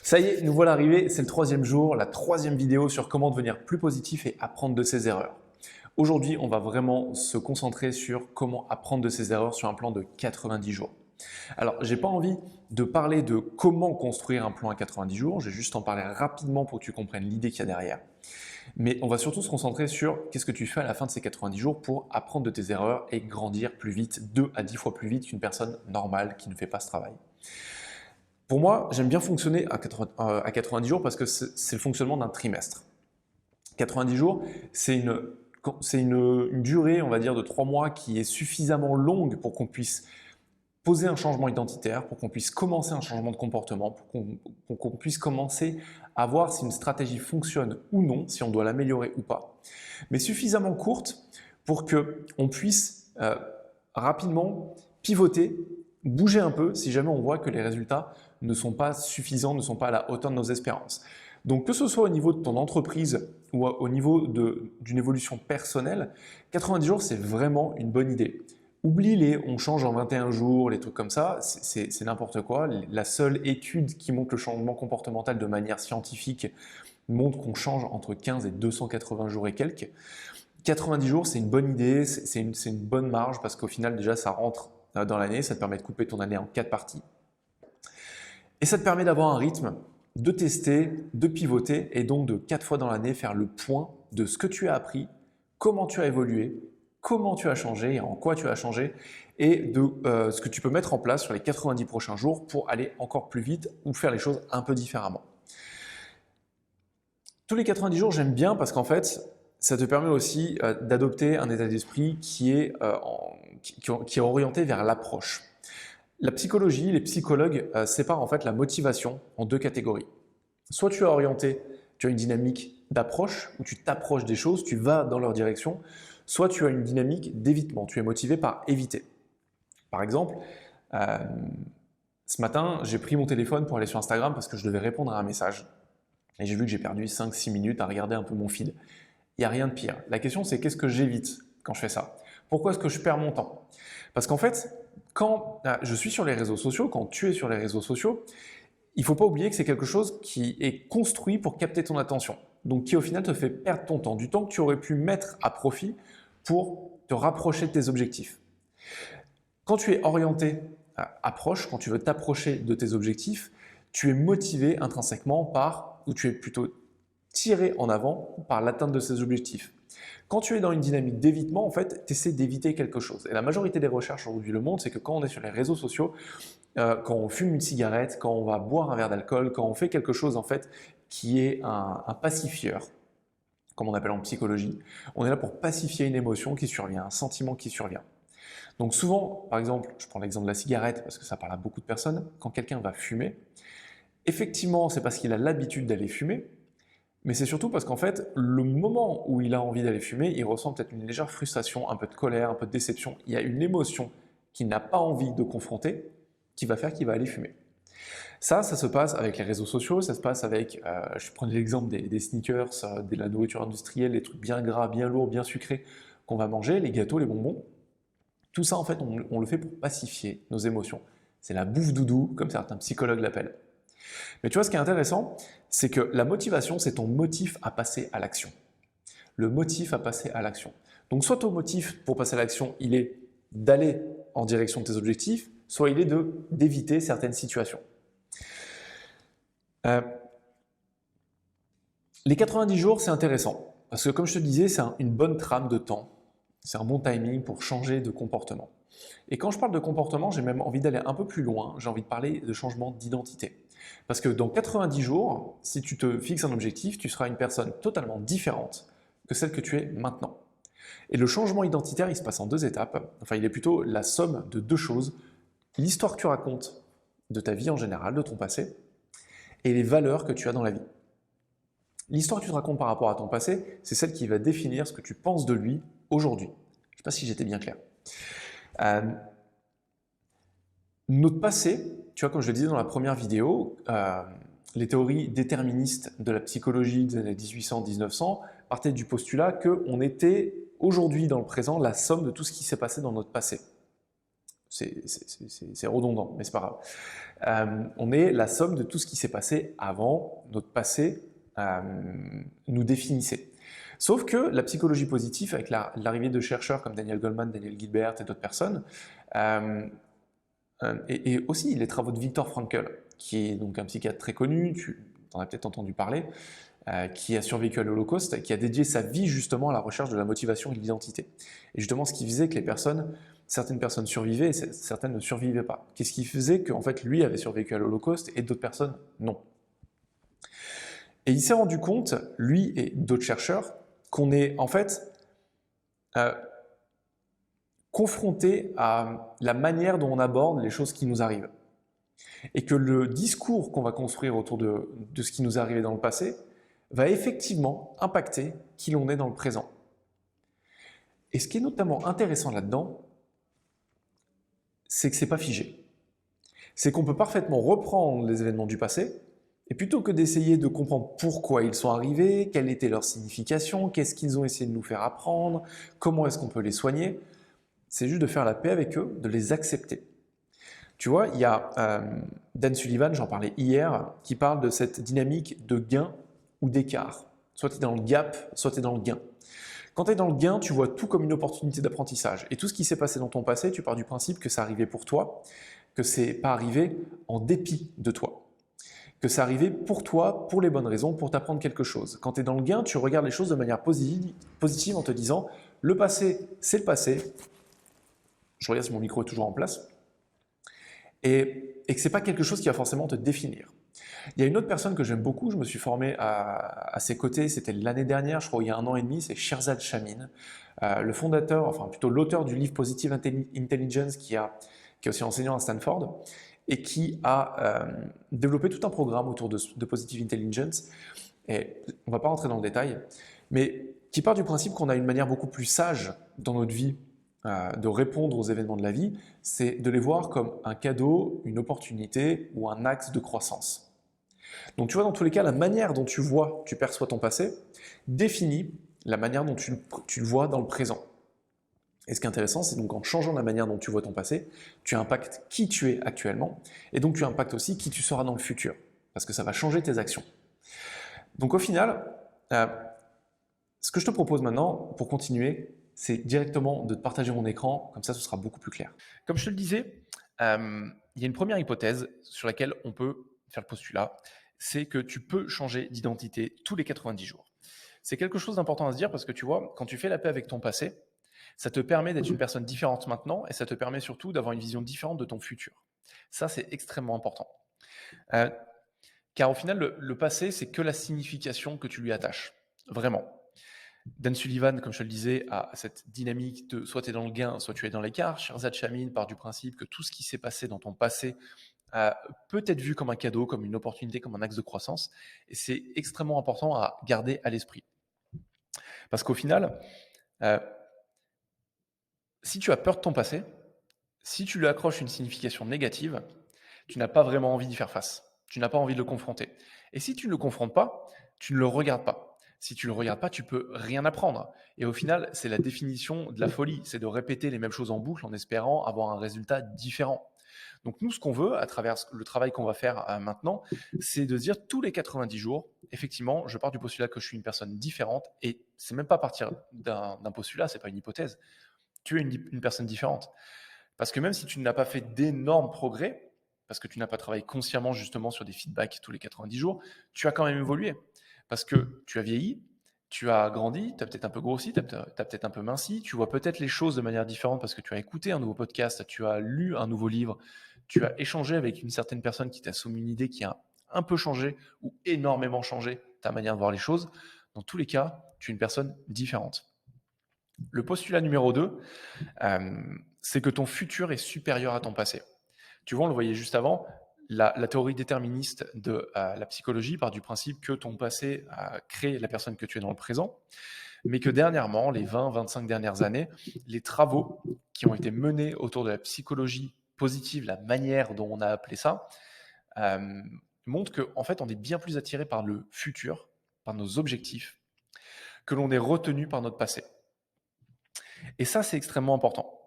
Ça y est, nous voilà arrivés, c'est le troisième jour, la troisième vidéo sur comment devenir plus positif et apprendre de ses erreurs. Aujourd'hui, on va vraiment se concentrer sur comment apprendre de ses erreurs sur un plan de 90 jours. Alors, j'ai pas envie de parler de comment construire un plan à 90 jours, j'ai juste en parler rapidement pour que tu comprennes l'idée qu'il y a derrière. Mais on va surtout se concentrer sur qu'est-ce que tu fais à la fin de ces 90 jours pour apprendre de tes erreurs et grandir plus vite, 2 à 10 fois plus vite qu'une personne normale qui ne fait pas ce travail. Pour moi, j'aime bien fonctionner à 90 jours parce que c'est le fonctionnement d'un trimestre. 90 jours, c'est une durée, on va dire, de 3 mois qui est suffisamment longue pour qu'on puisse poser un changement identitaire, pour qu'on puisse commencer un changement de comportement, pour qu'on puisse commencer à voir si une stratégie fonctionne ou non, si on doit l'améliorer ou pas, mais suffisamment courte pour qu'on puisse rapidement pivoter, bouger un peu si jamais on voit que les résultats ne sont pas suffisants, ne sont pas à la hauteur de nos espérances. Donc que ce soit au niveau de ton entreprise ou au niveau d'une évolution personnelle, 90 jours c'est vraiment une bonne idée. Oublie les on change en 21 jours, les trucs comme ça, c'est n'importe quoi. La seule étude qui montre le changement comportemental de manière scientifique montre qu'on change entre 15 et 280 jours et quelques. 90 jours c'est une bonne idée, c'est une bonne marge parce qu'au final déjà ça rentre dans l'année, ça te permet de couper ton année en 4 parties. Et ça te permet d'avoir un rythme, de tester, de pivoter et donc de 4 fois dans l'année faire le point de ce que tu as appris, comment tu as évolué, comment tu as changé et en quoi tu as changé et de ce que tu peux mettre en place sur les 90 prochains jours pour aller encore plus vite ou faire les choses un peu différemment. Tous les 90 jours, j'aime bien parce qu'en fait, ça te permet aussi d'adopter un état d'esprit qui est orienté vers l'approche. La psychologie, les psychologues séparent en fait la motivation en 2 catégories. Soit tu es orienté, tu as une dynamique d'approche où tu t'approches des choses, tu vas dans leur direction, soit tu as une dynamique d'évitement, tu es motivé par éviter. Par exemple, ce matin, j'ai pris mon téléphone pour aller sur Instagram parce que je devais répondre à un message. Et j'ai vu que j'ai perdu 5-6 minutes à regarder un peu mon feed. Il n'y a rien de pire. La question c'est qu'est-ce que j'évite quand je fais ça? Pourquoi est-ce que je perds mon temps? Parce qu'en fait, quand je suis sur les réseaux sociaux, quand tu es sur les réseaux sociaux, il ne faut pas oublier que c'est quelque chose qui est construit pour capter ton attention. Donc qui au final te fait perdre ton temps, du temps que tu aurais pu mettre à profit pour te rapprocher de tes objectifs. Quand tu es orienté approche, quand tu veux t'approcher de tes objectifs, tu es motivé intrinsèquement par, ou tu es plutôt tiré en avant par l'atteinte de ces objectifs. Quand tu es dans une dynamique d'évitement, en fait, tu essaies d'éviter quelque chose. Et la majorité des recherches aujourd'hui le montrent, c'est que quand on est sur les réseaux sociaux, quand on fume une cigarette, quand on va boire un verre d'alcool, quand on fait quelque chose en fait qui est un pacifieur, comme on appelle en psychologie, on est là pour pacifier une émotion qui survient, un sentiment qui survient. Donc souvent, par exemple, je prends l'exemple de la cigarette parce que ça parle à beaucoup de personnes, quand quelqu'un va fumer, effectivement c'est parce qu'il a l'habitude d'aller fumer, mais c'est surtout parce qu'en fait, le moment où il a envie d'aller fumer, il ressent peut-être une légère frustration, un peu de colère, un peu de déception. Il y a une émotion qu'il n'a pas envie de confronter qui va faire qu'il va aller fumer. Ça se passe avec les réseaux sociaux, ça se passe avec, je prends l'exemple des sneakers, de la nourriture industrielle, les trucs bien gras, bien lourds, bien sucrés qu'on va manger, les gâteaux, les bonbons. Tout ça, en fait, on le fait pour pacifier nos émotions. C'est la bouffe doudou, comme certains psychologues l'appellent. Mais tu vois, ce qui est intéressant, c'est que la motivation, c'est ton motif à passer à l'action. Le motif à passer à l'action. Donc, soit ton motif pour passer à l'action, il est d'aller en direction de tes objectifs, soit il est d'éviter certaines situations. Les 90 jours, c'est intéressant, parce que comme je te disais, c'est une bonne trame de temps. C'est un bon timing pour changer de comportement. Et quand je parle de comportement, j'ai même envie d'aller un peu plus loin, j'ai envie de parler de changement d'identité. Parce que dans 90 jours, si tu te fixes un objectif, tu seras une personne totalement différente que celle que tu es maintenant. Et le changement identitaire, il se passe en 2 étapes, enfin il est plutôt la somme de 2 choses, l'histoire que tu racontes de ta vie en général, de ton passé, et les valeurs que tu as dans la vie. L'histoire que tu te racontes par rapport à ton passé, c'est celle qui va définir ce que tu penses de lui aujourd'hui. Je ne sais pas si j'étais bien clair. Notre passé, tu vois, comme je le disais dans la première vidéo, les théories déterministes de la psychologie des années 1800-1900 partaient du postulat qu'on était aujourd'hui dans le présent la somme de tout ce qui s'est passé dans notre passé. C'est redondant, mais c'est pas grave. On est la somme de tout ce qui s'est passé avant, notre passé nous définissait. Sauf que la psychologie positive, avec l'arrivée de chercheurs comme Daniel Goleman, Daniel Gilbert et d'autres personnes, et aussi les travaux de Viktor Frankl, qui est donc un psychiatre très connu, tu en as peut-être entendu parler, qui a survécu à l'Holocauste, qui a dédié sa vie justement à la recherche de la motivation et de l'identité. Et justement, ce qui faisait que certaines personnes survivaient et certaines ne survivaient pas. Qu'est-ce qui faisait qu'en fait lui avait survécu à l'Holocauste et d'autres personnes non. Et il s'est rendu compte, lui et d'autres chercheurs, qu'on est en fait confronté à la manière dont on aborde les choses qui nous arrivent. Et que le discours qu'on va construire autour de ce qui nous est arrivé dans le passé va effectivement impacter qui l'on est dans le présent. Et ce qui est notamment intéressant là-dedans, c'est que c'est pas figé. C'est qu'on peut parfaitement reprendre les événements du passé, et plutôt que d'essayer de comprendre pourquoi ils sont arrivés, quelle était leur signification, qu'est-ce qu'ils ont essayé de nous faire apprendre, comment est-ce qu'on peut les soigner, c'est juste de faire la paix avec eux, de les accepter. Tu vois, il y a Dan Sullivan, j'en parlais hier, qui parle de cette dynamique de gain ou d'écart. Soit tu es dans le gap, soit tu es dans le gain. Quand tu es dans le gain, tu vois tout comme une opportunité d'apprentissage. Et tout ce qui s'est passé dans ton passé, tu pars du principe que ça arrivait pour toi, que c'est pas arrivé en dépit de toi. Que c'est arrivé pour toi, pour les bonnes raisons, pour t'apprendre quelque chose. Quand tu es dans le gain, tu regardes les choses de manière positive en te disant « le passé, c'est le passé ». Je regarde si mon micro est toujours en place. Et que ce n'est pas quelque chose qui va forcément te définir. Il y a une autre personne que j'aime beaucoup, je me suis formé à ses côtés, c'était l'année dernière, je crois il y a 1 an et demi, c'est Shirzad Chamine, le fondateur, enfin plutôt l'auteur du livre Positive Intelligence qui est aussi enseignant à Stanford et qui a développé tout un programme autour de Positive Intelligence. Et on ne va pas rentrer dans le détail, mais qui part du principe qu'on a une manière beaucoup plus sage dans notre vie de répondre aux événements de la vie, c'est de les voir comme un cadeau, une opportunité ou un axe de croissance. Donc tu vois, dans tous les cas, la manière dont tu perçois ton passé, définit la manière dont tu le vois dans le présent. Et ce qui est intéressant, c'est donc en changeant la manière dont tu vois ton passé, tu impactes qui tu es actuellement, et donc tu impactes aussi qui tu seras dans le futur, parce que ça va changer tes actions. Donc au final, ce que je te propose maintenant, pour continuer, c'est directement de te partager mon écran, comme ça ce sera beaucoup plus clair. Comme je te le disais, il y a une première hypothèse sur laquelle on peut faire le postulat, c'est que tu peux changer d'identité tous les 90 jours. C'est quelque chose d'important à se dire parce que tu vois, quand tu fais la paix avec ton passé, ça te permet d'être une personne différente maintenant et ça te permet surtout d'avoir une vision différente de ton futur. Ça, c'est extrêmement important. Car au final, le passé, c'est que la signification que tu lui attaches. Vraiment. Dan Sullivan, comme je te le disais, a cette dynamique de soit tu es dans le gain, soit tu es dans l'écart. Shirzad Chamine part du principe que tout ce qui s'est passé dans ton passé peut être vu comme un cadeau, comme une opportunité, comme un axe de croissance. Et c'est extrêmement important à garder à l'esprit. Parce qu'au final, si tu as peur de ton passé, si tu lui accroches une signification négative, tu n'as pas vraiment envie d'y faire face. Tu n'as pas envie de le confronter. Et si tu ne le confrontes pas, tu ne le regardes pas. Si tu ne le regardes pas, tu peux rien apprendre. Et au final, c'est la définition de la folie. C'est de répéter les mêmes choses en boucle en espérant avoir un résultat différent. Donc nous, ce qu'on veut, à travers le travail qu'on va faire maintenant, c'est de se dire tous les 90 jours, effectivement, je pars du postulat que je suis une personne différente. Et c'est même pas partir d'un postulat, c'est pas une hypothèse. Tu es une personne différente. Parce que même si tu n'as pas fait d'énormes progrès, parce que tu n'as pas travaillé consciemment justement sur des feedbacks tous les 90 jours, tu as quand même évolué. Parce que tu as vieilli, tu as grandi, tu as peut-être un peu grossi, tu as peut-être un peu minci, tu vois peut-être les choses de manière différente parce que tu as écouté un nouveau podcast, tu as lu un nouveau livre, tu as échangé avec une certaine personne qui t'a soumis une idée qui a un peu changé ou énormément changé ta manière de voir les choses. Dans tous les cas, tu es une personne différente. Le postulat numéro 2, c'est que ton futur est supérieur à ton passé. Tu vois, on le voyait juste avant, la théorie déterministe de la psychologie part du principe que ton passé crée la personne que tu es dans le présent, mais que dernièrement, les 20-25 dernières années, les travaux qui ont été menés autour de la psychologie positive, la manière dont on a appelé ça, montrent qu'en fait, on est bien plus attiré par le futur, par nos objectifs, que l'on est retenu par notre passé. Et ça, c'est extrêmement important.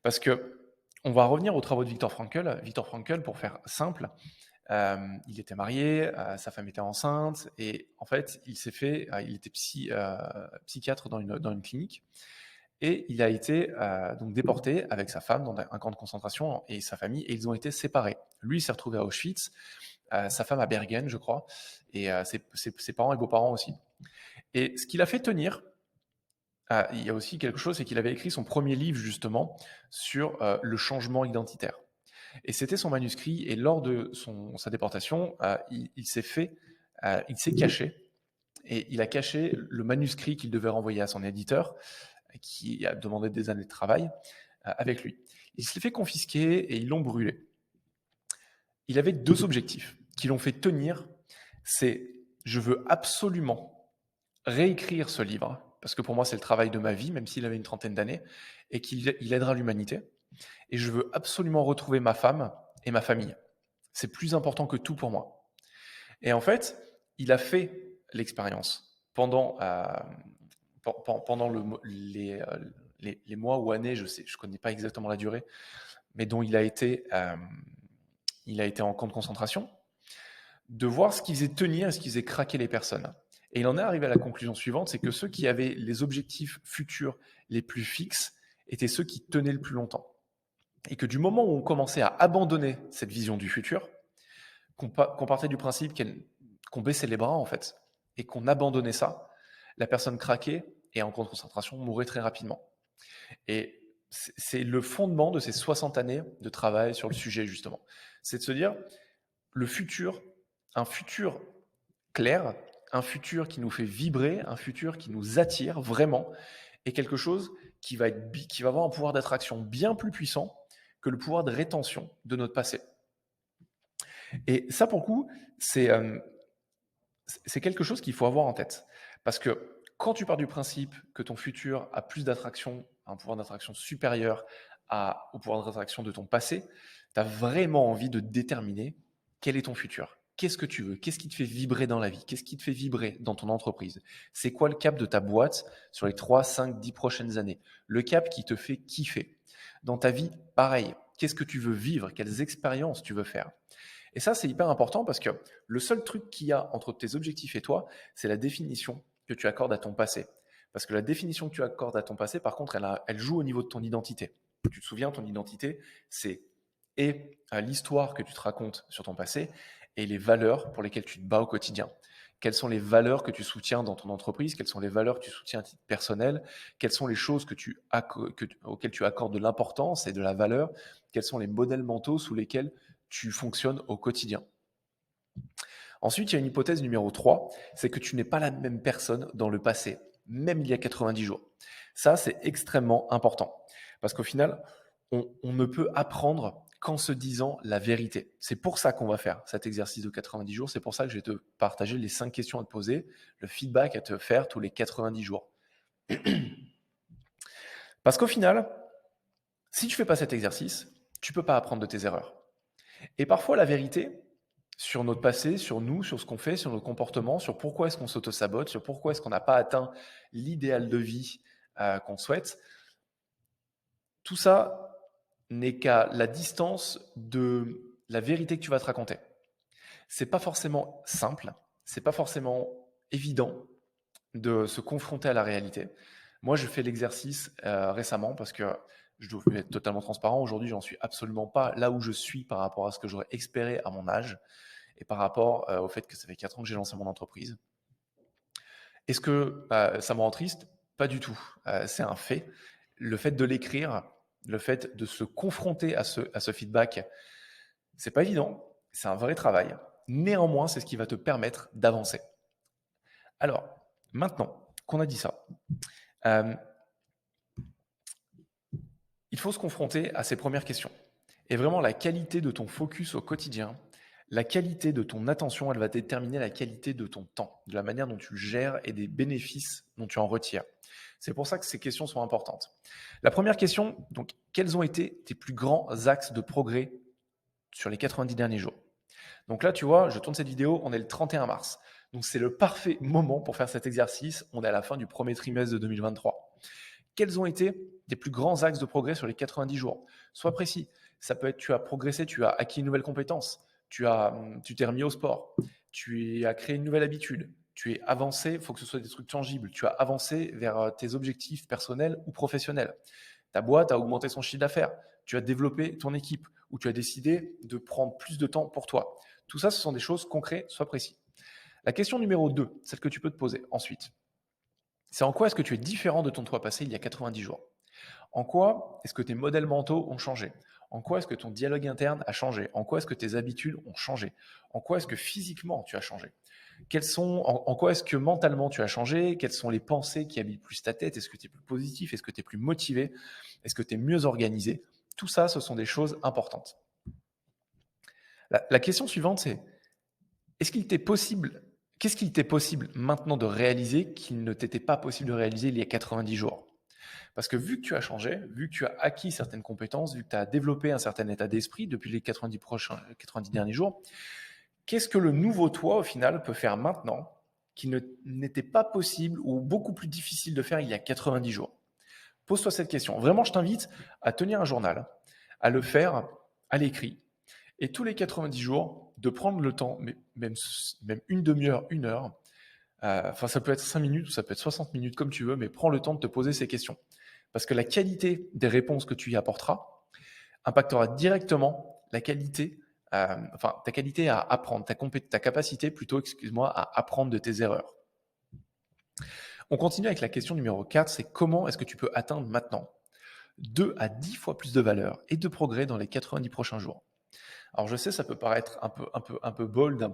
Parce que On va revenir aux travaux de Viktor Frankl. Viktor Frankl, pour faire simple, il était marié, sa femme était enceinte et en fait, il était psychiatre dans une clinique et il a été donc déporté avec sa femme dans un camp de concentration et sa famille et ils ont été séparés. Lui, il s'est retrouvé à Auschwitz, sa femme à Bergen, je crois, et ses parents et beaux-parents aussi. Et ce qu'il a fait tenir, il y a aussi quelque chose, c'est qu'il avait écrit son premier livre justement sur le changement identitaire. Et c'était son manuscrit, et lors de sa déportation, il s'est caché, et il a caché le manuscrit qu'il devait renvoyer à son éditeur, qui a demandé des années de travail avec lui. Il se l'est fait confisquer et ils l'ont brûlé. Il avait deux objectifs qui l'ont fait tenir, c'est je veux absolument réécrire ce livre, parce que pour moi c'est le travail de ma vie, même s'il avait une trentaine d'années, et qu'il aidera l'humanité. Et je veux absolument retrouver ma femme et ma famille. C'est plus important que tout pour moi. Et en fait, il a fait l'expérience pendant les mois ou années, je connais pas exactement la durée, mais dont il a été en camp de concentration, de voir ce qui faisait tenir et ce qui faisait craquer les personnes. Et il en est arrivé à la conclusion suivante, c'est que ceux qui avaient les objectifs futurs les plus fixes étaient ceux qui tenaient le plus longtemps. Et que du moment où on commençait à abandonner cette vision du futur, qu'on partait du principe qu'on baissait les bras en fait, et qu'on abandonnait ça, la personne craquait et en camp de concentration mourait très rapidement. Et c'est le fondement de ces 60 années de travail sur le sujet justement. C'est de se dire, le futur, un futur clair, un futur qui nous fait vibrer, un futur qui nous attire vraiment, est quelque chose qui va avoir un pouvoir d'attraction bien plus puissant que le pouvoir de rétention de notre passé. Et ça, pour le coup, c'est quelque chose qu'il faut avoir en tête. Parce que quand tu pars du principe que ton futur a plus d'attraction, un pouvoir d'attraction supérieur au pouvoir d'attraction de ton passé, tu as vraiment envie de déterminer quel est ton futur. Qu'est-ce que tu veux? Qu'est-ce qui te fait vibrer dans la vie? Qu'est-ce qui te fait vibrer dans ton entreprise? C'est quoi le cap de ta boîte sur les 3, 5, 10 prochaines années? Le cap qui te fait kiffer. Dans ta vie, pareil. Qu'est-ce que tu veux vivre? Quelles expériences tu veux faire? Et ça, c'est hyper important parce que le seul truc qu'il y a entre tes objectifs et toi, c'est la définition que tu accordes à ton passé. Parce que la définition que tu accordes à ton passé, par contre, elle joue au niveau de ton identité. Tu te souviens, ton identité, c'est l'histoire que tu te racontes sur ton passé et les valeurs pour lesquelles tu te bats au quotidien. Quelles sont les valeurs que tu soutiens dans ton entreprise? Quelles sont les valeurs que tu soutiens à titre personnel? Quelles sont les choses auxquelles tu accordes de l'importance et de la valeur? Quels sont les modèles mentaux sous lesquels tu fonctionnes au quotidien? Ensuite, il y a une hypothèse numéro 3, c'est que tu n'es pas la même personne dans le passé, même il y a 90 jours. Ça, c'est extrêmement important. Parce qu'au final, on ne peut apprendre qu'en se disant la vérité. C'est pour ça qu'on va faire cet exercice de 90 jours. C'est pour ça que je vais te partager les 5 questions à te poser, le feedback à te faire tous les 90 jours. Parce qu'au final, si tu ne fais pas cet exercice, tu ne peux pas apprendre de tes erreurs. Et parfois, la vérité sur notre passé, sur nous, sur ce qu'on fait, sur nos comportements, sur pourquoi est-ce qu'on s'auto-sabote, sur pourquoi est-ce qu'on n'a pas atteint l'idéal de vie qu'on souhaite, tout ça n'est qu'à la distance de la vérité que tu vas te raconter. C'est pas forcément simple, c'est pas forcément évident de se confronter à la réalité. Moi, je fais l'exercice récemment parce que je dois être totalement transparent. Aujourd'hui, j'en suis absolument pas là où je suis par rapport à ce que j'aurais espéré à mon âge et par rapport au fait que ça fait 4 ans que j'ai lancé mon entreprise. Est-ce que ça me rend triste? Pas du tout. C'est un fait. Le fait de l'écrire, le fait de se confronter à ce feedback, c'est pas évident. C'est un vrai travail. Néanmoins, c'est ce qui va te permettre d'avancer. Alors, maintenant qu'on a dit ça, il faut se confronter à ces premières questions. Et vraiment, la qualité de ton focus au quotidien, la qualité de ton attention, elle va déterminer la qualité de ton temps, de la manière dont tu le gères et des bénéfices dont tu en retires. C'est pour ça que ces questions sont importantes. La première question, donc, quels ont été tes plus grands axes de progrès sur les 90 derniers jours? Donc là, tu vois, je tourne cette vidéo, on est le 31 mars. Donc c'est le parfait moment pour faire cet exercice. On est à la fin du premier trimestre de 2023. Quels ont été tes plus grands axes de progrès sur les 90 jours? Sois précis. Ça peut être tu as progressé, tu as acquis une nouvelle compétence, tu t'es remis au sport, tu as créé une nouvelle habitude, tu es avancé, il faut que ce soit des trucs tangibles, tu as avancé vers tes objectifs personnels ou professionnels. Ta boîte a augmenté son chiffre d'affaires, tu as développé ton équipe ou tu as décidé de prendre plus de temps pour toi. Tout ça, ce sont des choses concrètes, sois précis. La question numéro 2, celle que tu peux te poser ensuite, c'est en quoi est-ce que tu es différent de ton toi passé il y a 90 jours? En quoi est-ce que tes modèles mentaux ont changé? En quoi est-ce que ton dialogue interne a changé? En quoi est-ce que tes habitudes ont changé? En quoi est-ce que physiquement tu as changé? En quoi est-ce que mentalement tu as changé? Quelles sont les pensées qui habitent plus ta tête? Est-ce que tu es plus positif? Est-ce que tu es plus motivé? Est-ce que tu es mieux organisé? Tout ça, ce sont des choses importantes. La question suivante, c'est est-ce qu'il t'est possible, qu'est-ce qu'il t'est possible maintenant de réaliser qu'il ne t'était pas possible de réaliser il y a 90 jours? Parce que vu que tu as changé, vu que tu as acquis certaines compétences, vu que tu as développé un certain état d'esprit depuis les 90 derniers jours, qu'est-ce que le nouveau toi, au final, peut faire maintenant qui n'était pas possible ou beaucoup plus difficile de faire il y a 90 jours? Pose-toi cette question. Vraiment, je t'invite à tenir un journal, à le faire à l'écrit, et tous les 90 jours, de prendre le temps, même une demi-heure, une heure, enfin ça peut être 5 minutes ou ça peut être 60 minutes comme tu veux, mais prends le temps de te poser ces questions. Parce que la qualité des réponses que tu y apporteras impactera directement la qualité, ta qualité à apprendre, ta capacité plutôt, excuse-moi, à apprendre de tes erreurs. On continue avec la question numéro 4, c'est comment est-ce que tu peux atteindre maintenant 2 à 10 fois plus de valeur et de progrès dans les 90 prochains jours? Alors je sais, ça peut paraître un peu bold, un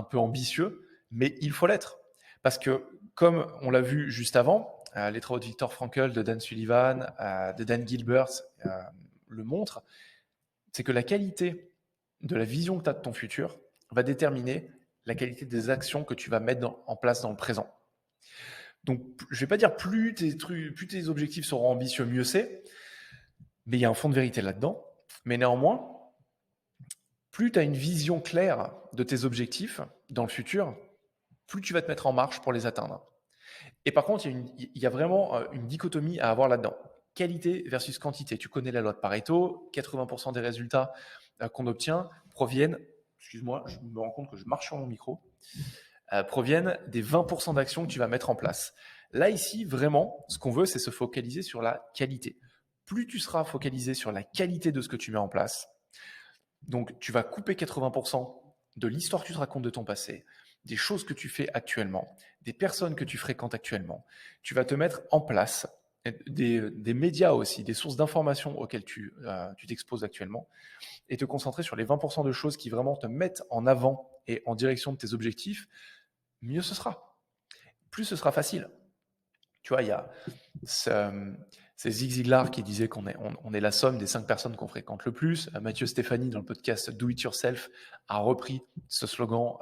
peu ambitieux, mais il faut l'être. Parce que, comme on l'a vu juste avant, les travaux de Viktor Frankl, de Dan Sullivan, de Dan Gilbert le montrent, c'est que la qualité de la vision que tu as de ton futur va déterminer la qualité des actions que tu vas mettre en place dans le présent. Donc, je ne vais pas dire plus tes objectifs seront ambitieux, mieux c'est, mais il y a un fond de vérité là-dedans. Mais néanmoins, plus tu as une vision claire de tes objectifs dans le futur, plus tu vas te mettre en marche pour les atteindre. Et par contre, il y a vraiment une dichotomie à avoir là-dedans. Qualité versus quantité. Tu connais la loi de Pareto, 80% des résultats qu'on obtient proviennent, excuse-moi, je me rends compte que je marche sur mon micro, proviennent des 20% d'actions que tu vas mettre en place. Là, ici, vraiment, ce qu'on veut, c'est se focaliser sur la qualité. Plus tu seras focalisé sur la qualité de ce que tu mets en place, donc tu vas couper 80% de l'histoire que tu te racontes de ton passé, des choses que tu fais actuellement, des personnes que tu fréquentes actuellement. Tu vas te mettre en place des médias aussi, des sources d'informations auxquelles tu t'exposes actuellement, et te concentrer sur les 20% de choses qui vraiment te mettent en avant et en direction de tes objectifs, mieux ce sera. Plus ce sera facile. Tu vois, il y a c'est Zig Ziglar qui disait on est la somme des 5 personnes qu'on fréquente le plus. Mathieu Stéphanie, dans le podcast Do It Yourself, a repris ce slogan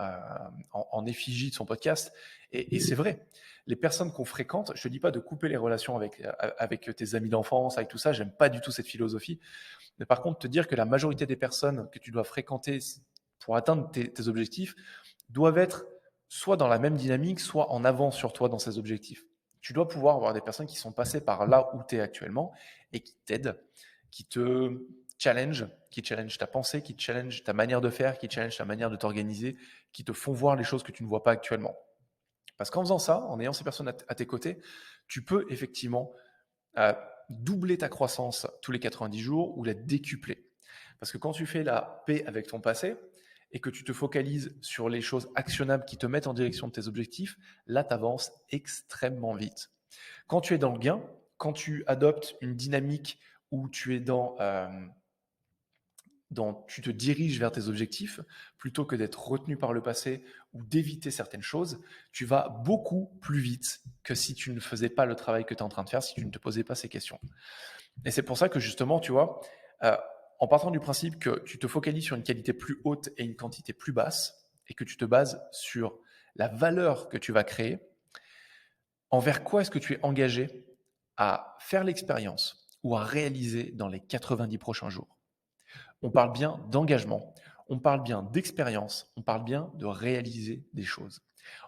en effigie de son podcast. Et c'est vrai, les personnes qu'on fréquente, je ne te dis pas de couper les relations avec tes amis d'enfance, avec tout ça, j'aime pas du tout cette philosophie. Mais par contre, te dire que la majorité des personnes que tu dois fréquenter pour atteindre tes objectifs doivent être soit dans la même dynamique, soit en avance sur toi dans ces objectifs. Tu dois pouvoir avoir des personnes qui sont passées par là où tu es actuellement et qui t'aident, qui te qui challenge ta pensée, qui challenge ta manière de faire, qui challenge ta manière de t'organiser, qui te font voir les choses que tu ne vois pas actuellement. Parce qu'en faisant ça, en ayant ces personnes à tes côtés, tu peux effectivement doubler ta croissance tous les 90 jours ou la décupler. Parce que quand tu fais la paix avec ton passé et que tu te focalises sur les choses actionnables qui te mettent en direction de tes objectifs, là, tu avances extrêmement vite. Quand tu es dans le gain, quand tu adoptes une dynamique où tu es tu te diriges vers tes objectifs, plutôt que d'être retenu par le passé ou d'éviter certaines choses, tu vas beaucoup plus vite que si tu ne faisais pas le travail que tu es en train de faire, si tu ne te posais pas ces questions. Et c'est pour ça que justement, tu vois, en partant du principe que tu te focalises sur une qualité plus haute et une quantité plus basse, et que tu te bases sur la valeur que tu vas créer, envers quoi est-ce que tu es engagé à faire l'expérience ou à réaliser dans les 90 prochains jours? On parle bien d'engagement, on parle bien d'expérience, on parle bien de réaliser des choses.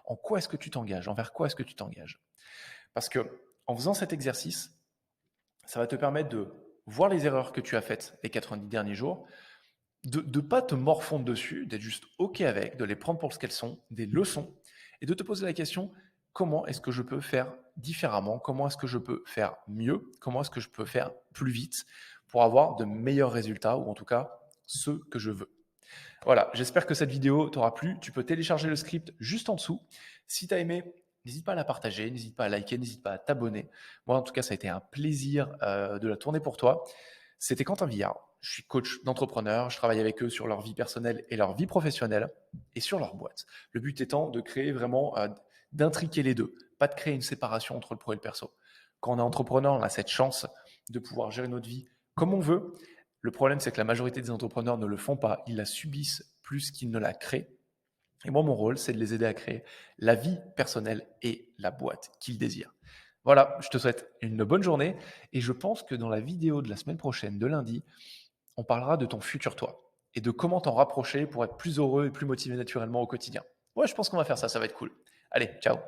En quoi est-ce que tu t'engages? Envers quoi est-ce que tu t'engages? Parce que en faisant cet exercice, ça va te permettre de voir les erreurs que tu as faites les 90 derniers jours, de ne pas te morfondre dessus, d'être juste OK avec, de les prendre pour ce qu'elles sont, des leçons, et de te poser la question, comment est-ce que je peux faire différemment? Comment est-ce que je peux faire mieux? Comment est-ce que je peux faire plus vite pour avoir de meilleurs résultats, ou en tout cas ceux que je veux? Voilà, j'espère que cette vidéo t'aura plu. Tu peux télécharger le script juste en dessous. Si tu as aimé, n'hésite pas à la partager, n'hésite pas à liker, n'hésite pas à t'abonner. Moi, en tout cas, ça a été un plaisir de la tourner pour toi. C'était Quentin Villard. Je suis coach d'entrepreneurs. Je travaille avec eux sur leur vie personnelle et leur vie professionnelle et sur leur boîte. Le but étant de créer vraiment, d'intriquer les deux, pas de créer une séparation entre le pro et le perso. Quand on est entrepreneur, on a cette chance de pouvoir gérer notre vie comme on veut. Le problème, c'est que la majorité des entrepreneurs ne le font pas. Ils la subissent plus qu'ils ne la créent. Et moi, mon rôle, c'est de les aider à créer la vie personnelle et la boîte qu'ils désirent. Voilà, je te souhaite une bonne journée et je pense que dans la vidéo de la semaine prochaine, de lundi, on parlera de ton futur toi et de comment t'en rapprocher pour être plus heureux et plus motivé naturellement au quotidien. Ouais, je pense qu'on va faire ça, ça va être cool. Allez, ciao.